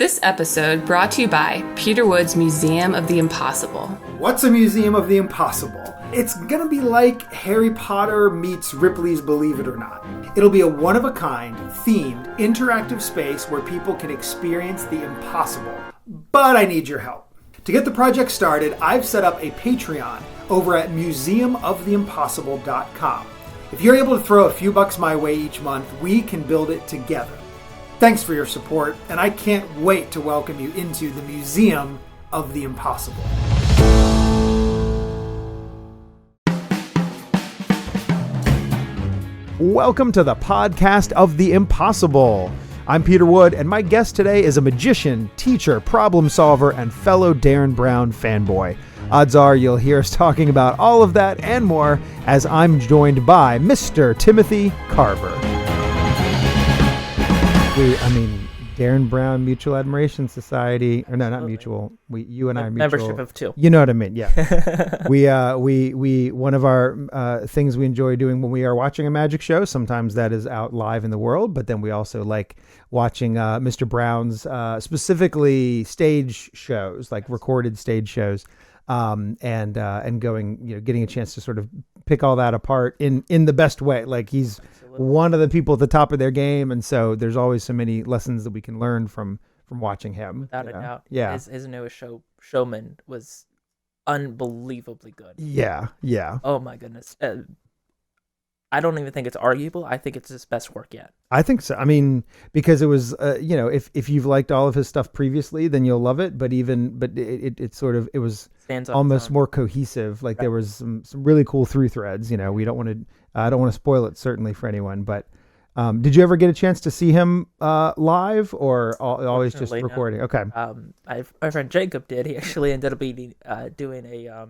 This episode brought to you by Peter Wood's Museum of the Impossible. What's a Museum of the Impossible? It's gonna be like Harry Potter meets Ripley's Believe It or Not. It'll be a one-of-a-kind, themed, interactive space where people can experience the impossible. But I need your help. To get the project started, I've set up a Patreon over at museumoftheimpossible.com. If you're able to throw a few bucks my way each month, we can build it together. Thanks for your support, and I can't wait to welcome you into the Museum of the Impossible. Welcome to the podcast of the impossible. I'm Peter Wood, and my guest today is a magician, teacher, problem solver, and fellow Darren Brown fanboy. Odds are you'll hear us talking about all of that and more as I'm joined by Mr. Timothy Carver. Darren Brown Mutual Admiration Society, or no, not mutual. You and I are mutual. Membership of two. You know what I mean? Yeah. we one of our things we enjoy doing when we are watching a magic show. Sometimes that is out live in the world, but then we also like watching Mr. Brown's specifically stage shows, like recorded stage shows, and going, getting a chance to sort of pick all that apart in the best way. Like he's one of the people at the top of their game, and so there's always so many lessons that we can learn from watching him. Without a doubt. Yeah. His newest Showman was unbelievably good. Yeah. Oh my goodness. I don't even think it's arguable. I think it's his best work yet. I think so. I mean, because it was, if you've liked all of his stuff previously, then you'll love it. But it was Stands on almost its own. more cohesive. Like Right. there was some really cool through threads. I don't want to spoil it certainly for anyone. But did you ever get a chance to see him live, or always just Unfortunately, no. recording? Okay. My friend Jacob did. He actually ended up doing a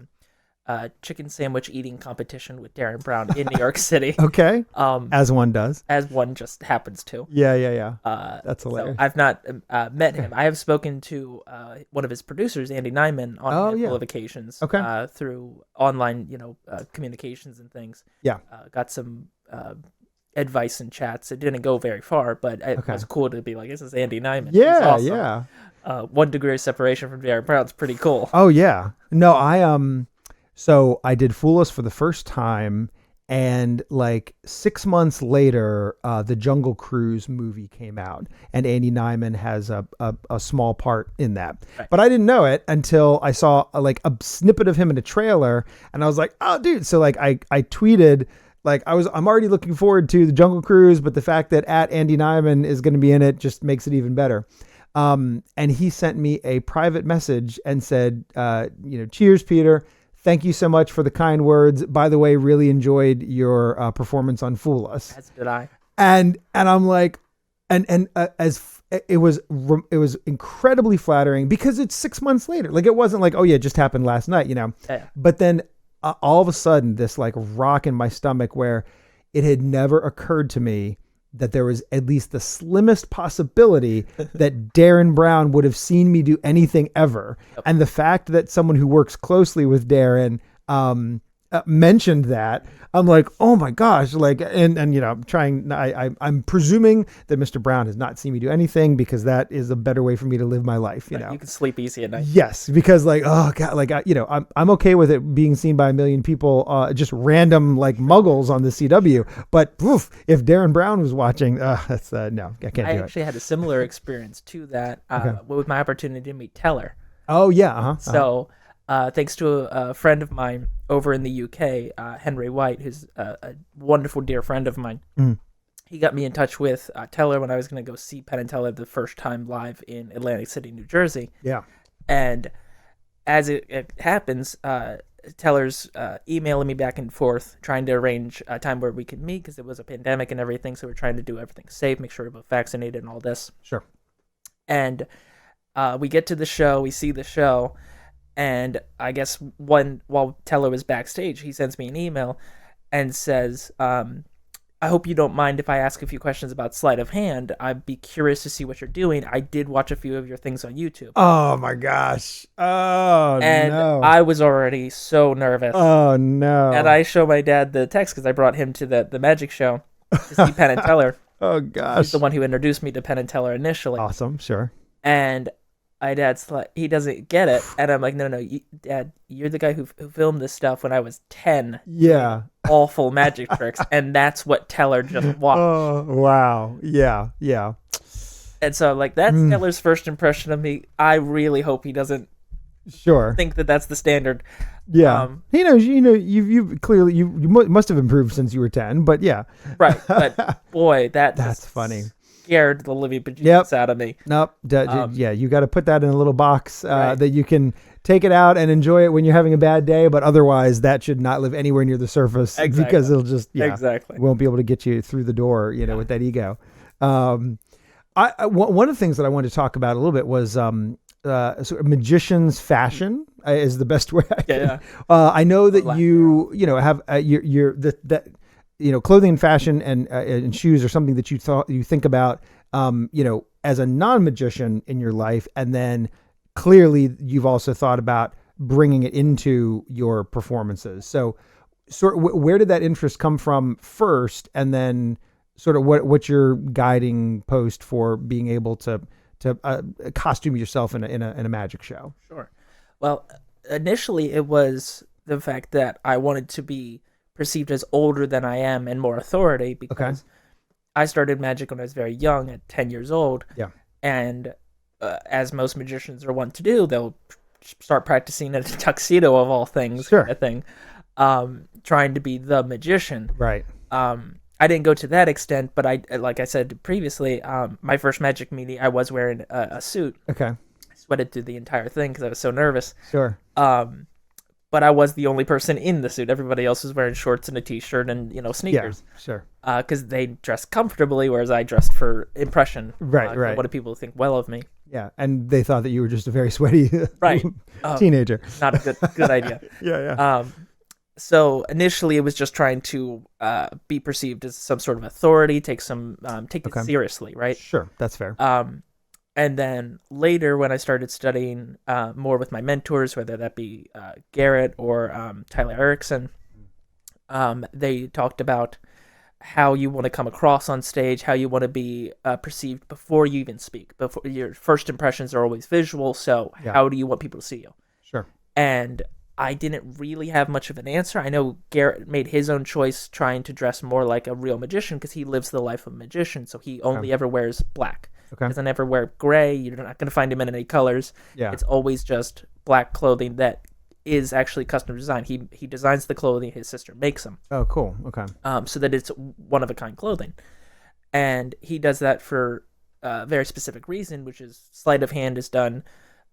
chicken sandwich eating competition with Darren Brown in New York City. Okay. As one does. As one just happens to. Yeah. That's hilarious. So I've not met him. I have spoken to one of his producers, Andy Nyman, on a handful of occasions. Okay. Through online, communications and things. Yeah. Got some advice and chats. It didn't go very far, but it was cool to be like, this is Andy Nyman. Yeah, He's awesome. yeah. 1 degree of separation from Darren Brown's pretty cool. Oh yeah. No, so I did Fool Us for the first time, and like 6 months later, the Jungle Cruise movie came out, and Andy Nyman has a small part in that. Right. But I didn't know it until I saw a snippet of him in a trailer, and I was like, oh dude. So like I tweeted, like I'm already looking forward to the Jungle Cruise, but the fact that @Andy Nyman is going to be in it just makes it even better. And he sent me a private message and said, cheers, Peter. Thank you so much for the kind words. By the way, really enjoyed your performance on Fool Us. As did I. And I'm like, as it was incredibly flattering because it's 6 months later. Like it wasn't like, oh yeah, it just happened last night, Yeah. But then all of a sudden, this like rock in my stomach where it had never occurred to me that there was at least the slimmest possibility that Darren Brown would have seen me do anything ever. Yep. And the fact that someone who works closely with Darren mentioned that, I'm like, oh my gosh, I'm presuming that Mr. Brown has not seen me do anything, because that is a better way for me to live my life. You can sleep easy at night. Yes, because I'm okay with it being seen by a million people, just random like muggles on the CW. But if Darren Brown was watching, that's no, I can't do it. I actually had a similar experience to that with my opportunity to meet Teller. Oh yeah. So. Thanks to a friend of mine over in the UK, Henry White, who's a wonderful dear friend of mine. Mm. He got me in touch with Teller when I was going to go see Penn and Teller the first time live in Atlantic City, New Jersey. Yeah. And as it happens, Teller's emailing me back and forth, trying to arrange a time where we could meet, because it was a pandemic and everything. So we're trying to do everything safe, make sure we're both vaccinated and all this. Sure. And we get to the show, we see the show. And I guess while Teller was backstage, he sends me an email and says, I hope you don't mind if I ask a few questions about sleight of hand. I'd be curious to see what you're doing. I did watch a few of your things on YouTube. Oh my gosh. Oh, and no. I was already so nervous. Oh no. And I show my dad the text because I brought him to the magic show to see Penn and Teller. Oh gosh. He's the one who introduced me to Penn and Teller initially. Awesome. Sure. And my dad's like, he doesn't get it, and I'm like, no, Dad, you're the guy who filmed this stuff when I was 10. Yeah. Awful magic tricks, and that's what Teller just watched. Oh, wow. Yeah. Yeah. And so, like, that's Teller's first impression of me. I really hope he doesn't Sure. think that that's the standard. Yeah. He knows, you've clearly, you must have improved since you were 10, but yeah. Right. But boy, That's funny. Scared the living bejesus out of me. Nope. Yeah. You got to put that in a little box Right. that you can take it out and enjoy it when you're having a bad day. But otherwise that should not live anywhere near the surface because it'll just, won't be able to get you through the door, with that ego. One of the things that I wanted to talk about a little bit was, sort of magician's fashion is the best way. I know that you have clothing and fashion and shoes are something that you think about, as a non-magician in your life. And then clearly you've also thought about bringing it into your performances. So where did that interest come from first? And then sort of what's your guiding post for being able to costume yourself in a magic show? Sure. Well, initially it was the fact that I wanted to be perceived as older than I am and more authority because I started magic when I was very young, at 10 years old. Yeah. And as most magicians are wont to do, they'll start practicing in a tuxedo of all things, sure. kind of thing, trying to be the magician. Right. I didn't go to that extent, but like I said previously, my first magic meeting, I was wearing a suit. Okay. I sweated through the entire thing because I was so nervous. Sure. But I was the only person in the suit. Everybody else was wearing shorts and a t-shirt and sneakers. Yeah, sure. Because they dressed comfortably, whereas I dressed for impression. Right. What do people think well of me? Yeah, and they thought that you were just a very sweaty teenager. Not a good idea. Yeah. So initially, it was just trying to be perceived as some sort of authority, take it seriously, right? Sure, that's fair. And then later, when I started studying more with my mentors, whether that be Garrett or Tyler Erickson, they talked about how you want to come across on stage, how you want to be perceived before you even speak. Before your first impressions are always visual, so how do you want people to see you? Sure. And I didn't really have much of an answer. I know Garrett made his own choice, trying to dress more like a real magician because he lives the life of a magician, so he only ever wears black. Okay. Doesn't ever wear gray. You're not going to find him in any colors. Yeah. It's always just black clothing that is actually custom designed. He designs the clothing. His sister makes them. Oh, cool. Okay. So that it's one of a kind clothing, and he does that for a very specific reason, which is sleight of hand is done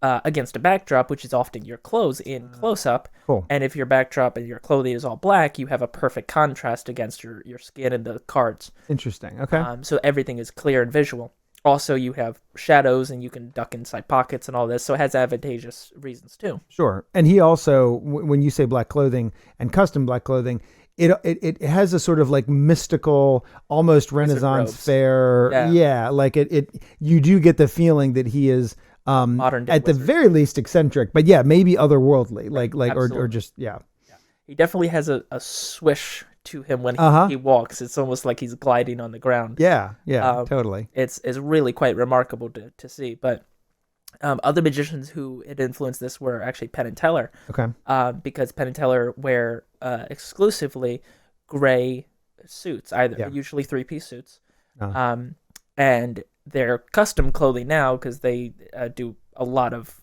against a backdrop, which is often your clothes in close up. Cool. And if your backdrop and your clothing is all black, you have a perfect contrast against your skin and the cards. Interesting. Okay. So everything is clear and visual. Also, you have shadows and you can duck inside pockets and all this, so it has advantageous reasons too. Sure. And he also, when you say black clothing and custom black clothing, it has a sort of like mystical, almost Renaissance fair. Yeah. Like you do get the feeling that he is modern day at wizard. The very least eccentric, but yeah, maybe otherworldly, like or just yeah. He definitely has a swish to him when he walks. It's almost like he's gliding on the ground. Yeah, totally. It's really quite remarkable to see. But other magicians who had influenced this were actually Penn and Teller. Okay. Because Penn and Teller wear exclusively gray suits, usually 3-piece suits. And they're custom clothing now because they do a lot of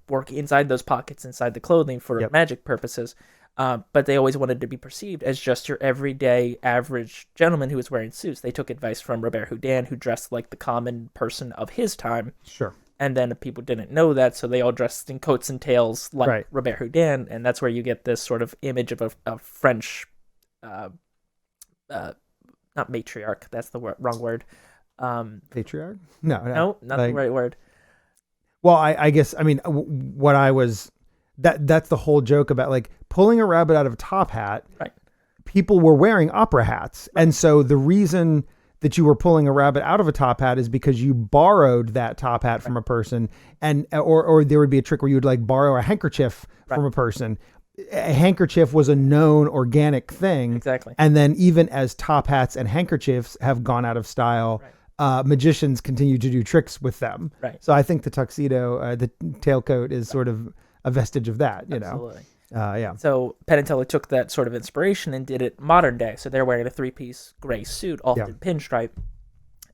work inside those pockets, inside the clothing for magic purposes. But they always wanted to be perceived as just your everyday average gentleman who was wearing suits. They took advice from Robert Houdin, who dressed like the common person of his time. Sure. And then people didn't know that, so they all dressed in coats and tails like Robert Houdin, and that's where you get this sort of image of a French, not matriarch, that's the wrong word. Patriarch? No, not the right word. Well, I guess, I mean, what I was... That's the whole joke about like pulling a rabbit out of a top hat. Right. People were wearing opera hats. Right. And so the reason that you were pulling a rabbit out of a top hat is because you borrowed that top hat from a person, and or there would be a trick where you would like borrow a handkerchief from a person. A handkerchief was a known organic thing. Exactly. And then even as top hats and handkerchiefs have gone out of style, magicians continue to do tricks with them. Right. So I think the tuxedo, the tailcoat, is sort of a vestige of that. Absolutely. Yeah. So Penn and Teller took that sort of inspiration and did it modern day. So they're wearing a 3-piece gray suit, often pinstripe.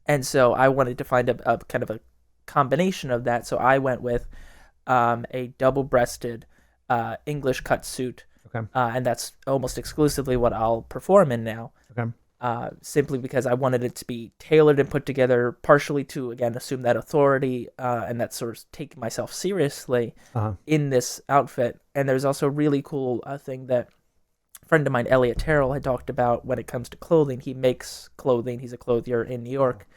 And so I wanted to find a kind of a combination of that. So I went with a double-breasted English cut suit. Okay. And that's almost exclusively what I'll perform in now. Okay. Simply because I wanted it to be tailored and put together partially to, again, assume that authority and that sort of take myself seriously in this outfit. And there's also a really cool thing that a friend of mine, Elliot Terrell, had talked about when it comes to clothing. He makes clothing. He's a clothier in New York.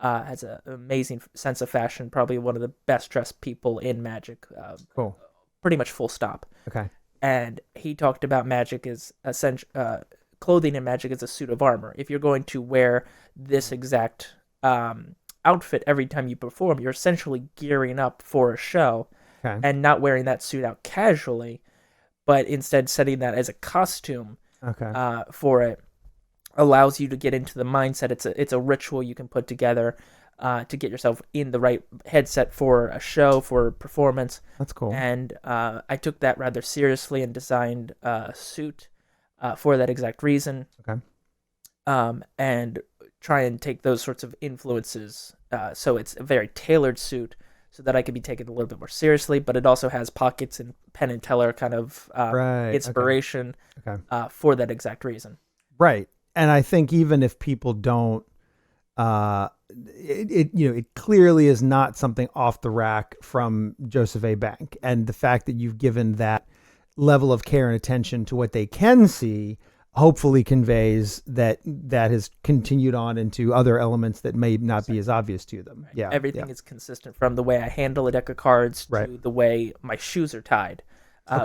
Has an amazing sense of fashion, probably one of the best dressed people in magic. Cool. Pretty much full stop. Okay. And he talked about magic as clothing in magic is a suit of armor. If you're going to wear this exact outfit every time you perform, you're essentially gearing up for a show and not wearing that suit out casually, but instead setting that as a costume for it allows you to get into the mindset. It's a ritual you can put together to get yourself in the right headset for a show, for a performance. That's cool. And I took that rather seriously and designed a suit for that exact reason. Okay. And try and take those sorts of influences. So it's a very tailored suit so that I can be taken a little bit more seriously, but it also has pockets and Penn and Teller kind of inspiration for that exact reason. Right. And I think even if people don't, it clearly is not something off the rack from Joseph A. Bank. And the fact that you've given that level of care and attention to what they can see hopefully conveys that has continued on into other elements that may not be as obvious to them. Right. Yeah. Everything is consistent from the way I handle a deck of cards to the way my shoes are tied.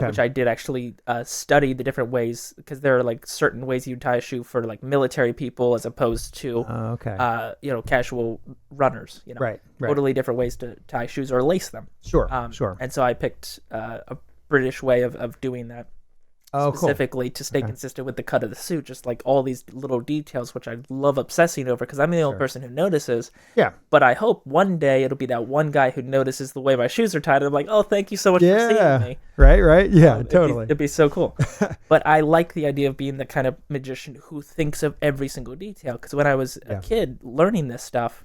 Which I did actually study the different ways, because there are like certain ways you tie a shoe for like military people as opposed to casual runners. Right. Totally different ways to tie shoes or lace them. Sure. And so I picked a British way of doing that. Specifically to stay consistent with the cut of the suit, just like all these little details, which I love obsessing over because I'm the only person who notices. Yeah. But I hope one day it'll be that one guy who notices the way my shoes are tied. And I'm like, oh, thank you so much for seeing me. Right. Yeah, totally. It'd be so cool. But I like the idea of being the kind of magician who thinks of every single detail. Because when I was a kid learning this stuff,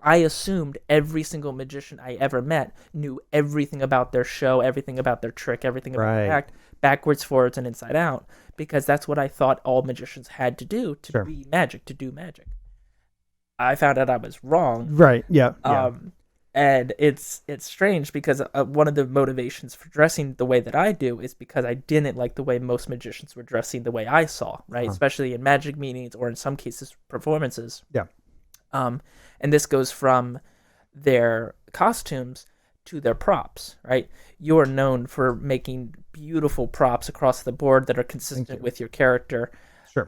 I assumed every single magician I ever met knew everything about their show, everything about their trick, everything about their act, backwards, forwards, and inside out, because that's what I thought all magicians had to do to be magic, to do magic. I found out I was wrong. Right, yeah. And it's strange because one of the motivations for dressing the way that I do is because I didn't like the way most magicians were dressing the way I saw, right? Especially in magic meetings or in some cases performances. Yeah. And this goes from their costumes to their props, right? You're known for making beautiful props across the board that are consistent with your character. Sure.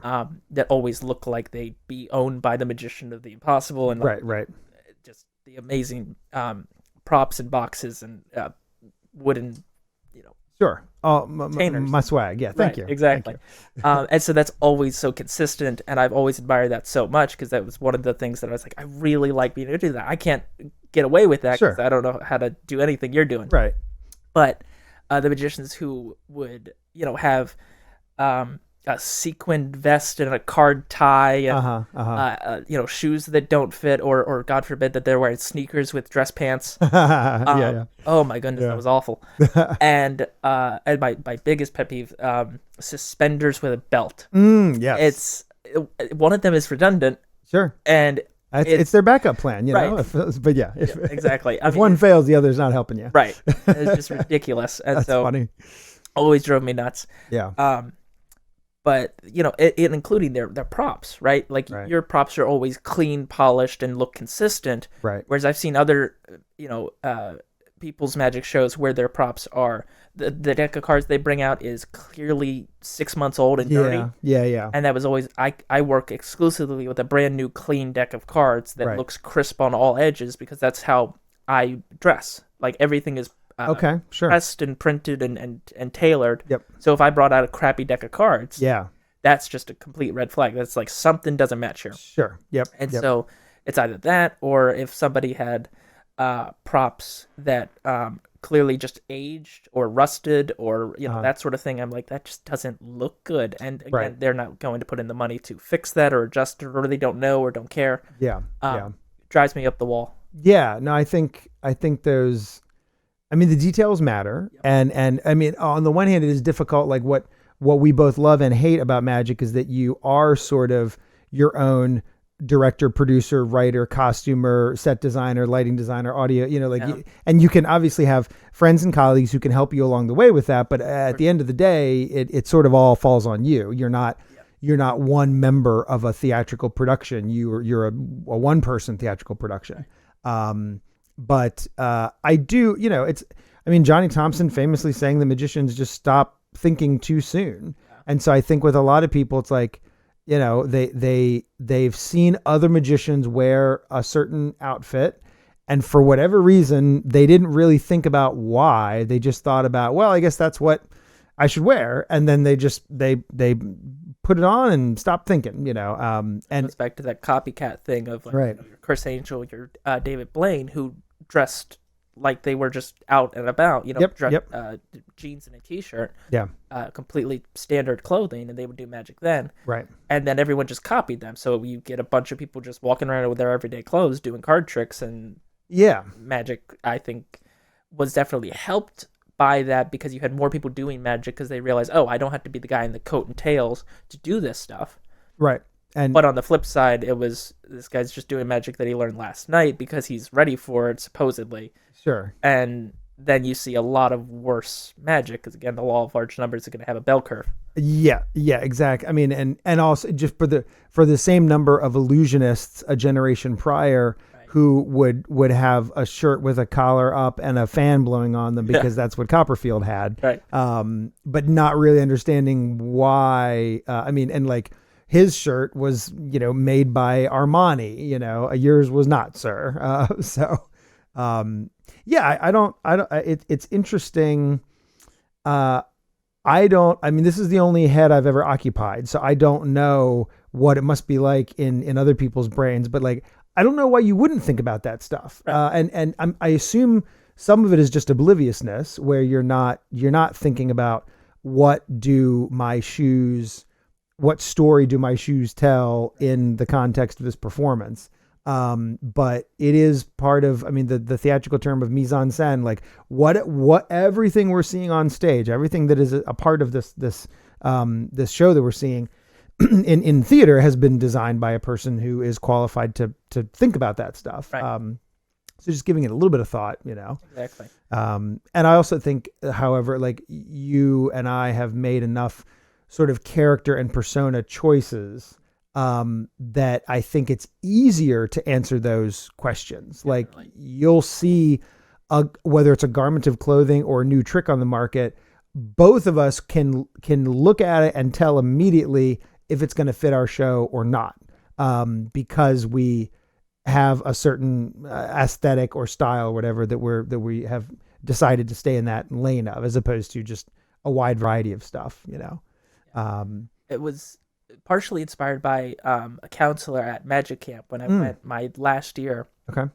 That always look like they be owned by the magician of the impossible. And right. Just the amazing props and boxes and wooden, Sure. My swag. Yeah. Thank you. Exactly. Thank you. And so that's always so consistent. And I've always admired that so much because that was one of the things that I was like, I really like being able to do that. I can't get away with that because I don't know how to do anything you're doing. Right. But the magicians who would, have a sequined vest and a card tie and shoes that don't fit or God forbid that they're wearing sneakers with dress pants. Oh my goodness, that was awful. And my biggest pet peeve, suspenders with a belt. Yes. One of them is redundant. Sure. And it's their backup plan, know. But yeah, exactly. If one fails, the other's not helping you. Right. It's just ridiculous. And That's funny. Always drove me nuts. Yeah. But it including their props, right? Like your props are always clean, polished, and look consistent. Right. Whereas I've seen other, people's magic shows where their props are the deck of cards they bring out is clearly 6 months old and dirty. Yeah. And that was always I work exclusively with a brand new clean deck of cards that looks crisp on all edges because that's how I dress. Like everything is pressed and printed and tailored. Yep. So if I brought out a crappy deck of cards, yeah, that's just a complete red flag. That's like something doesn't match here. Sure. Yep. And so it's either that, or if somebody had props that clearly just aged or rusted, or that sort of thing. I'm like, that just doesn't look good. And again, Right. they're not going to put in the money to fix that or adjust it, or they don't know or don't care. Yeah. Drives me up the wall. Yeah. No, I think those. I mean, the details matter, and I mean, on the one hand, it is difficult. Like what we both love and hate about magic is that you are sort of your own director, producer, writer, costumer, set designer, lighting designer, audio, and you can obviously have friends and colleagues who can help you along the way with that. But at the end of the day, it sort of all falls on you. You're not one member of a theatrical production. You're a one person theatrical production. But I do, Johnny Thompson famously saying the magicians just stop thinking too soon. And so I think with a lot of people, it's like, they've seen other magicians wear a certain outfit, and for whatever reason, they didn't really think about why. They just thought about, well, I guess that's what I should wear. And then they put it on and stop thinking, and it goes back to that copycat thing of like, right. Your Chris Angel, your David Blaine, who dressed like they were just out and about, jeans and a t-shirt, completely standard clothing, and they would do magic then. Right. And then everyone just copied them. So you get a bunch of people just walking around with their everyday clothes doing card tricks, and magic, I think, was definitely helped by that, because you had more people doing magic because they realized, oh, I don't have to be the guy in the coat and tails to do this stuff. Right. But on the flip side, it was, this guy's just doing magic that he learned last night because he's ready for it, supposedly. Sure. And then you see a lot of worse magic, because again, the law of large numbers is going to have a bell curve. Yeah, exactly. I mean, and also just for the same number of illusionists a generation prior, right, who would have a shirt with a collar up and a fan blowing on them because that's what Copperfield had. Right. But not really understanding why. And like his shirt was, made by Armani. Yours was not, sir. It's interesting. This is the only head I've ever occupied, so I don't know what it must be like in other people's brains, but like, I don't know why you wouldn't think about that stuff. Right. I assume some of it is just obliviousness, where you're not thinking about what story do my shoes tell in the context of this performance. But it is part of, the theatrical term of mise en scène, like what everything we're seeing on stage, everything that is a part of this show that we're seeing in theater has been designed by a person who is qualified to think about that stuff. Right. So just giving it a little bit of thought, Exactly. And I also think, however, like you and I have made enough sort of character and persona choices that I think it's easier to answer those questions. Like you'll see whether it's a garment of clothing or a new trick on the market, both of us can look at it and tell immediately if it's going to fit our show or not, because we have a certain aesthetic or style, or whatever that we have decided to stay in that lane of, as opposed to just a wide variety of stuff. It was partially inspired by a counselor at Magic Camp when I went my last year. Okay.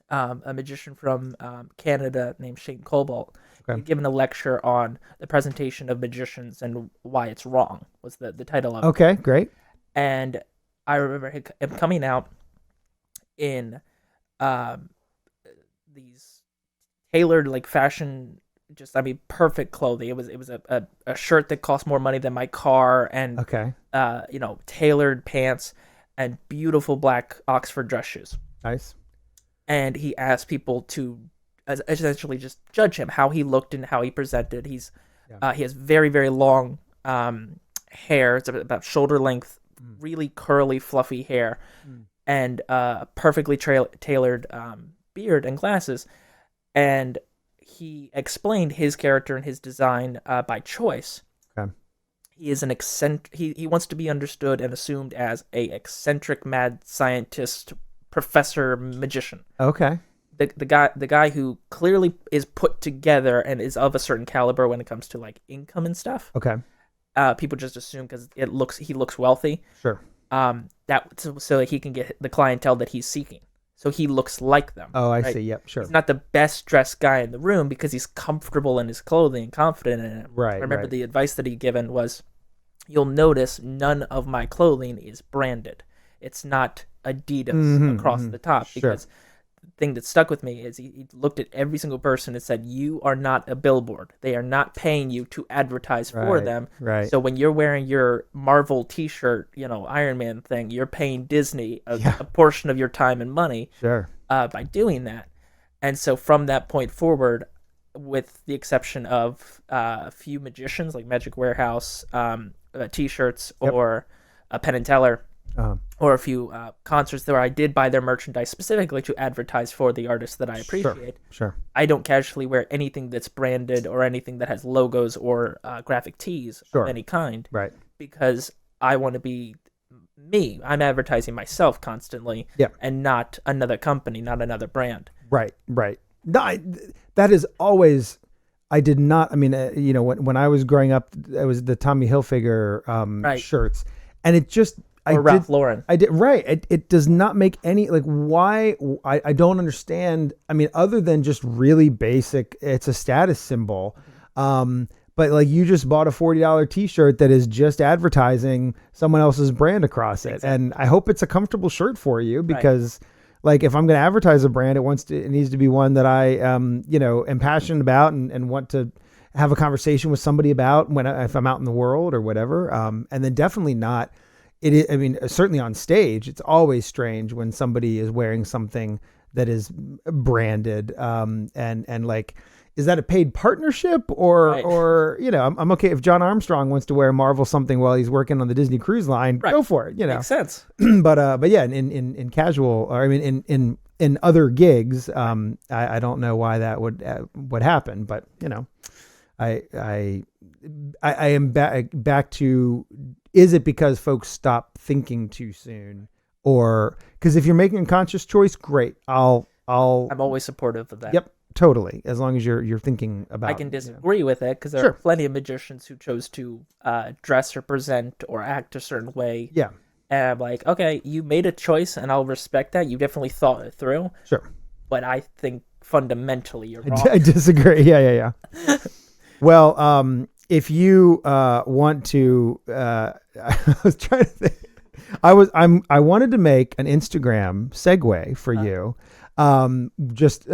A magician from Canada named Shane Cobalt. Okay. He'd given a lecture on the presentation of magicians and why it's wrong, was the title of it. Okay, great. And I remember him coming out in these tailored, like, fashion, perfect clothing. It was a shirt that cost more money than my car, and okay, tailored pants and beautiful black Oxford dress shoes. Nice. And he asked people to essentially just judge him, how he looked and how he presented. He has very, very long hair. It's about shoulder length, really curly, fluffy hair, and perfectly tailored beard and glasses. And he explained his character and his design by choice. Okay. He is an he wants to be understood and assumed as a eccentric mad scientist, professor, magician. Okay. The guy who clearly is put together and is of a certain caliber when it comes to like income and stuff. Okay. People just assume because he looks wealthy. Sure. so that he can get the clientele that he's seeking. So he looks like them. Oh, I right? see. Yep, sure. He's not the best dressed guy in the room because he's comfortable in his clothing and confident in it. Right, I remember right. the advice that he given was, you'll notice none of my clothing is branded. It's not Adidas across the top. Sure. Because the thing that stuck with me is he looked at every single person and said, you are not a billboard. They are not paying you to advertise for Right, them. right. So when you're wearing your Marvel t-shirt, Iron Man thing, you're paying Disney a portion of your time and money Sure. by doing that. And so from that point forward, with the exception of a few magicians like Magic Warehouse, t-shirts, or Penn and Teller, or a few concerts where I did buy their merchandise specifically to advertise for the artists that I appreciate. Sure. I don't casually wear anything that's branded or anything that has logos or graphic tees of any kind. Right. Because I want to be me. I'm advertising myself constantly, and not another company, not another brand. Right. No, that is always. I did not. I mean, when I was growing up, it was the Tommy Hilfiger shirts, and it just. Ralph Lauren. I did right. It does not make any why. I don't understand. I mean, other than just really basic, it's a status symbol. But you just bought a $40 t-shirt that is just advertising someone else's brand across it. Exactly. And I hope it's a comfortable shirt for you because if I'm going to advertise a brand, it needs to be one that I, am passionate about and want to have a conversation with somebody about if I'm out in the world or whatever. And then definitely not. It is, I mean, certainly on stage, it's always strange when somebody is wearing something that is branded. Is that a paid partnership or I'm okay if John Armstrong wants to wear Marvel something while he's working on the Disney Cruise Line, go for it, Makes sense. but yeah, in casual, or I mean, in other gigs, I don't know why that would happen, but I am back to, is it because folks stop thinking too soon, or because if you're making a conscious choice, great. I'm always supportive of that. Yep, totally. As long as you're thinking about. I can disagree with it because there are plenty of magicians who chose to dress or present or act a certain way. Yeah. And I'm like, okay, you made a choice, and I'll respect that. You definitely thought it through. Sure. But I think fundamentally you're wrong. I disagree. Yeah. Well, if you want to, I was trying to think. I wanted to make an Instagram segue for you, just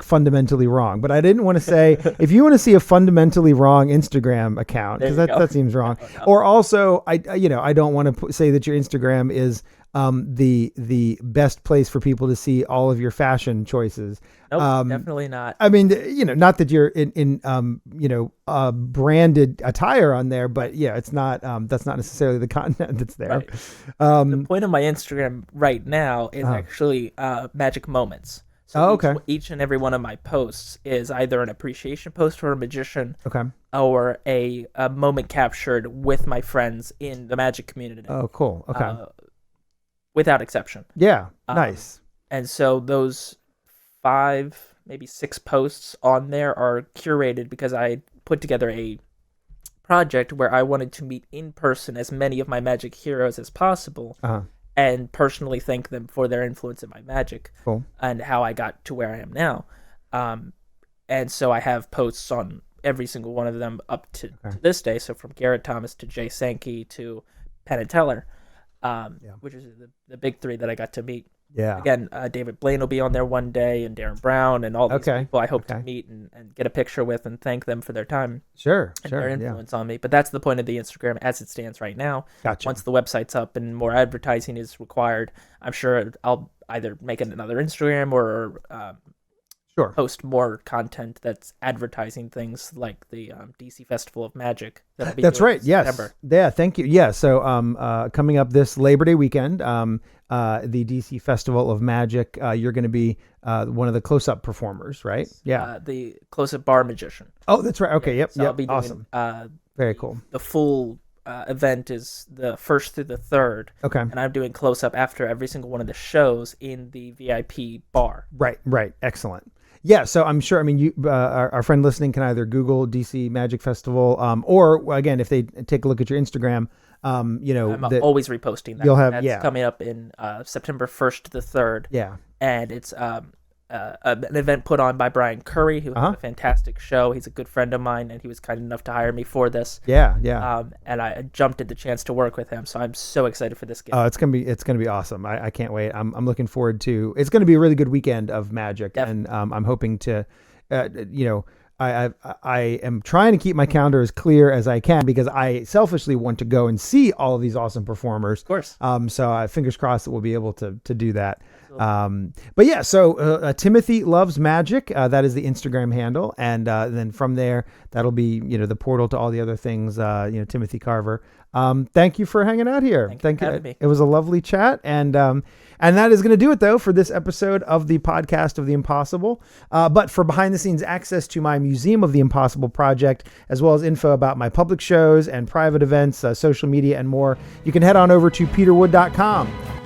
fundamentally wrong. But I didn't want to say if you want to see a fundamentally wrong Instagram account, because that seems wrong. No. Or also, I don't want to say that your Instagram is the best place for people to see all of your fashion choices. Nope, definitely not. I mean, not that you're in branded attire on there, but yeah, it's not, that's not necessarily the content that's there. Right. The point of my Instagram right now is actually magic moments. So each and every one of my posts is either an appreciation post for a magician, or a moment captured with my friends in the magic community. Oh, cool. Okay. Without exception. Yeah. Nice. And so those 5, maybe 6 posts on there are curated because I put together a project where I wanted to meet in person as many of my magic heroes as possible, and personally thank them for their influence in my magic, and how I got to where I am now. And so I have posts on every single one of them up to this day. So from Garrett Thomas to Jay Sankey to Penn and Teller, which is the big 3 that I got to meet. Yeah. Again, David Blaine will be on there one day, and Darren Brown, and all these people I hope to meet and get a picture with and thank them for their time. Sure. Their influence on me. But that's the point of the Instagram as it stands right now. Gotcha. Once the website's up and more advertising is required, I'm sure I'll either make it another Instagram or post more content that's advertising things like the DC Festival of Magic. That's right. Yes. September. Yeah. Thank you. Yeah. So coming up this Labor Day weekend, the DC Festival of Magic, you're going to be one of the close-up performers, right? Yeah. The close-up bar magician. Oh, that's right. Okay. Yep. So I'll be doing, awesome. Very cool. The full event is the 1st through the 3rd. Okay. And I'm doing close-up after every single one of the shows in the VIP bar. Right. Excellent. Yeah, so I'm sure, I mean, you, our friend listening can either Google DC Magic Festival, or again, if they take a look at your Instagram, I'm always reposting that. You'll have That's coming up in September 1st to the 3rd. Yeah. And it's an event put on by Brian Curry, who has a fantastic show. He's a good friend of mine, and he was kind enough to hire me for this. Yeah. And I jumped at the chance to work with him, so I'm so excited for this game. Oh, it's gonna be awesome. I can't wait. I'm looking forward to. It's gonna be a really good weekend of Magic, and I'm hoping to, I am trying to keep my calendar as clear as I can because I selfishly want to go and see all of these awesome performers. Of course. So fingers crossed that we'll be able to do that. But yeah, so Timothy Loves Magic. That is the Instagram handle, and then from there, that'll be the portal to all the other things. Timothy Carver. Thank you for hanging out here. Thank you for having me. It was a lovely chat, and that is going to do it though for this episode of the podcast of the Impossible. But for behind the scenes access to my Museum of the Impossible project, as well as info about my public shows and private events, social media, and more, you can head on over to peterwood.com.